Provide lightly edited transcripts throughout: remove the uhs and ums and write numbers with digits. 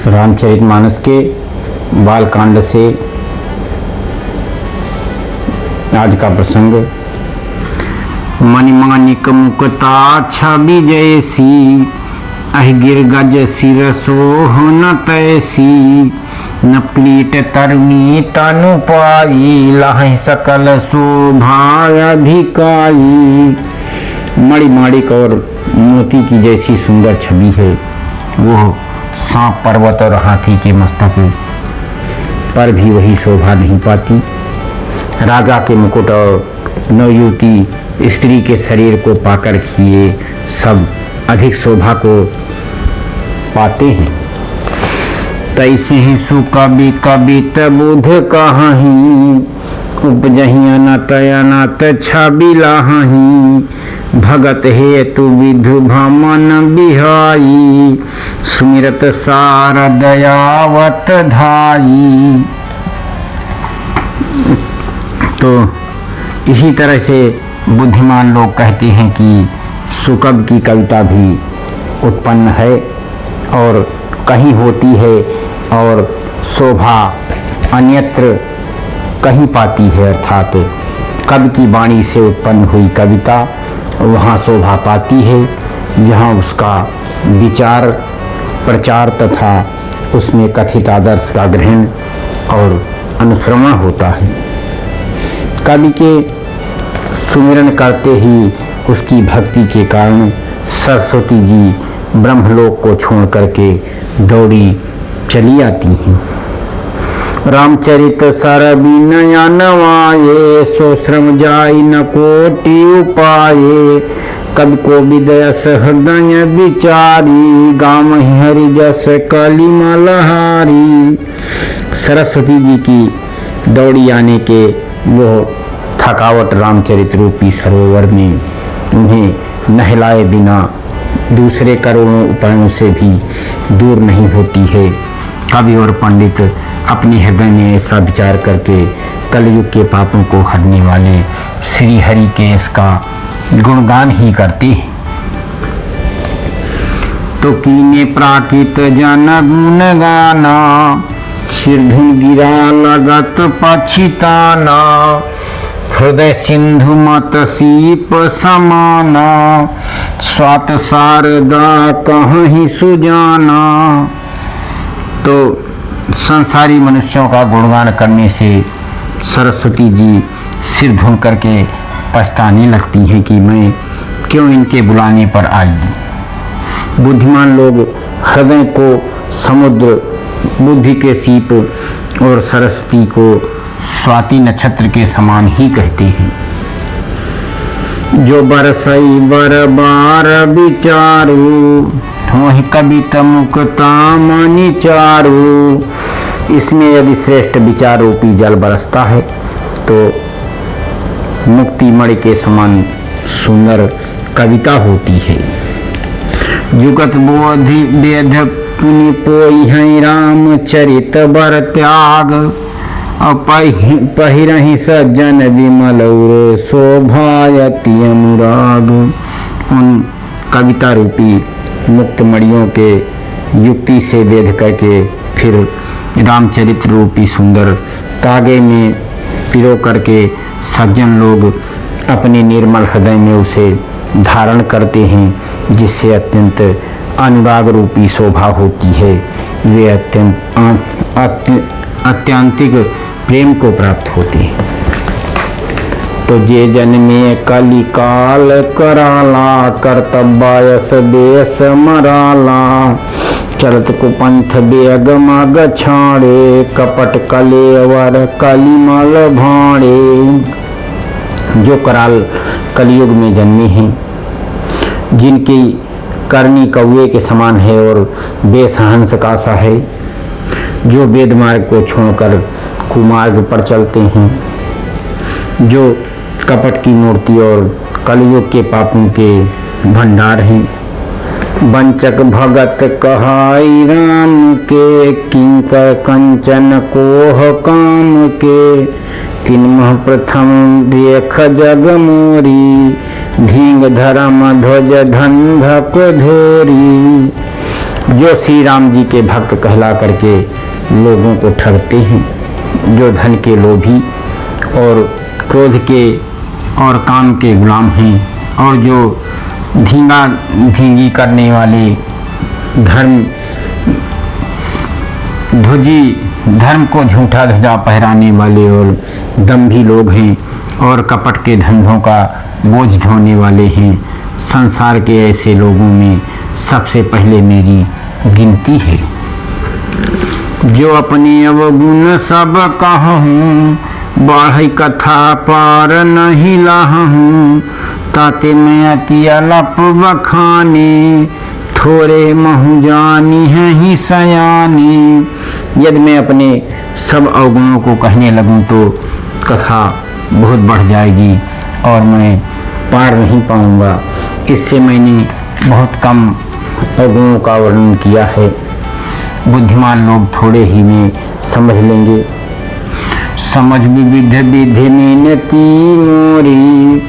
रामचरितमानस के बालकांड से आज का प्रसंग। मणिमाणिक मुक्ता छवि जैसी, अहिगिर गज सिर सोह न तैसी। न प्लीट तरनी तनु पाई, लहै सकल शोभा अधिकाई। मणिमाणिक और मोती की जैसी सुंदर छवि है। वो सांप, पर्वत और हाथी के मस्तक पर भी वही शोभा नहीं पाती। राजा के मुकुट और नवयुवती स्त्री के शरीर को पाकर किए सब अधिक शोभा को पाते हैं। तैसे ही सुकवि कवित बुध कहाही, उपजहि अनत अनत छवि लाही। भगत हेतु विधु भमन बिहाई, सुमिरत सार दयावत धाई। तो इसी तरह से बुद्धिमान लोग कहते हैं कि सुकव की कविता भी उत्पन्न है और कहीं होती है और शोभा अन्यत्र कहीं पाती है। अर्थात कवि की वाणी से उत्पन्न हुई कविता वहाँ शोभा पाती है जहाँ उसका विचार, प्रचार तथा उसमें कथित आदर्श का ग्रहण और अनुश्रवण होता है। कवि के सुमिरन करते ही उसकी भक्ति के कारण सरस्वती जी ब्रह्मलोक को छोड़ करके दौड़ी चली आती हैं। रामचरित सर बिनया नवाये, सो श्रम जाई न कोटि उपाये। कवि को विदयस हृदय विचारी, गाम हरि जस कलिमा लहारी। सरस्वती जी की दौड़ी आने के वो थकावट रामचरित रूपी सरोवर में उन्हें नहलाए बिना दूसरे करोड़ों उपायों से भी दूर नहीं होती है। कवि और पंडित अपने हृदय में ऐसा विचार करके कलयुग के पापों को हरने वाले श्री हरि के इसका गुणगान ही करते हैं। तो कीने प्राकृत जन गुण गाना, सिरधुन गिरा लगत पछिताना। हृदय सिंधु मत सीप समाना, स्वात शारदा कहीं सुजाना। तो संसारी मनुष्यों का गुणगान करने से सरस्वती जी सिर धुन करके पछताने लगती हैं कि मैं क्यों इनके बुलाने पर आई। बुद्धिमान लोग हृदय को समुद्र, बुद्धि के सीप और सरस्वती को स्वाति नक्षत्र के समान ही कहते हैं। जो बरसई बर बार विचारू, वही कवित मुक्ता मणि चारू। इसमें यदि श्रेष्ठ विचार रूपी जल बरसता है तो मुक्ति मणि के समान सुंदर कविता होती है। युगत बोधि वेद पुनि पोई है, रामचरित बर त्याग। पहिरहि सज्जन विमल उर, शोभायति अनुराग। उन कविता रूपी मुक्त मणियों के युक्ति से वेद करके फिर रामचरित रूपी सुंदर तागे में पिरो करके सज्जन लोग अपने निर्मल हृदय में उसे धारण करते हैं, जिससे अत्यंत अनुराग रूपी शोभा होती है। वे अत्यंतिक प्रेम को प्राप्त होते हैं। तो जे जन्मे कलिकाल कराला, कर्तव्यस बेस मराला। चलत कुपंथ बेग मग छाड़े, कपट कलेवर कलिमल भाड़े। जो कराल कलयुग में जन्मे हैं, जिनकी करनी कौवे के समान है और बेस हंस का सा है, जो वेद मार्ग को छोड़कर कुमार्ग पर चलते हैं, जो कपट की मूर्ति और कलयुग के पापों के भंडार हैं। वंचक भगत कहाई राम के, किंकर कंचन कोह काम के। तिन्मह प्रथम देख जग मोरी, धींग धर्म ध्वज धंधक धोरी। जो श्री राम जी के भक्त कहला करके लोगों को ठगते हैं, जो धन के लोभी और क्रोध के और काम के गुलाम हैं, और जो धींगा धींगी करने वाले धर्म को झूठा ध्वजा पहराने वाले और दम्भी लोग हैं, और कपट के धंधों का बोझ ढोने वाले हैं। संसार के ऐसे लोगों में सबसे पहले मेरी गिनती है। जो अपने अवगुण सब कहूँ, बढ़ई कथा पार नहीं लाहूँ, ताते मैं अति अलप बखाने, थोड़े महु जानी है ही सयानी। यदि मैं अपने सब अवगुणों को कहने लगूं तो कथा बहुत बढ़ जाएगी और मैं पार नहीं पाऊंगा। इससे मैंने बहुत कम अवगुणों का वर्णन किया है। बुद्धिमान लोग थोड़े ही में समझ लेंगे। समझ विविध विधि मीनती मोरी,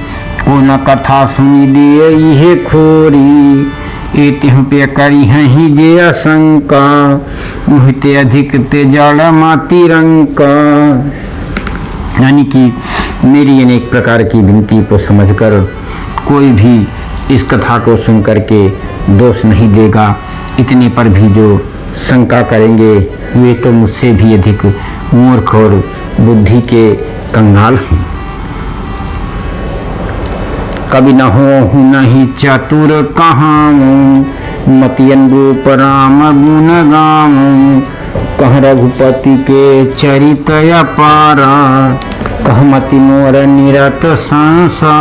को न कथा सुनी दे ये खोरी, एतिह पे करी ही जे आशंका, मुहिते अधिक ते जड़ माती रंका। यानी कि मेरी अनेक प्रकार की विनती को समझकर कोई भी इस कथा को सुन करके दोष नहीं देगा। इतने पर भी जो शंका करेंगे वे तो मुझसे भी अधिक मूर्ख और बुद्धि के कंगाल हैं। कभी न हो नहीं चतुर कहाऊँ, मतियन रूप राम गुण गाऊँ, कह रघुपति के चरित अपारा, कह मति मोर निरत संसार।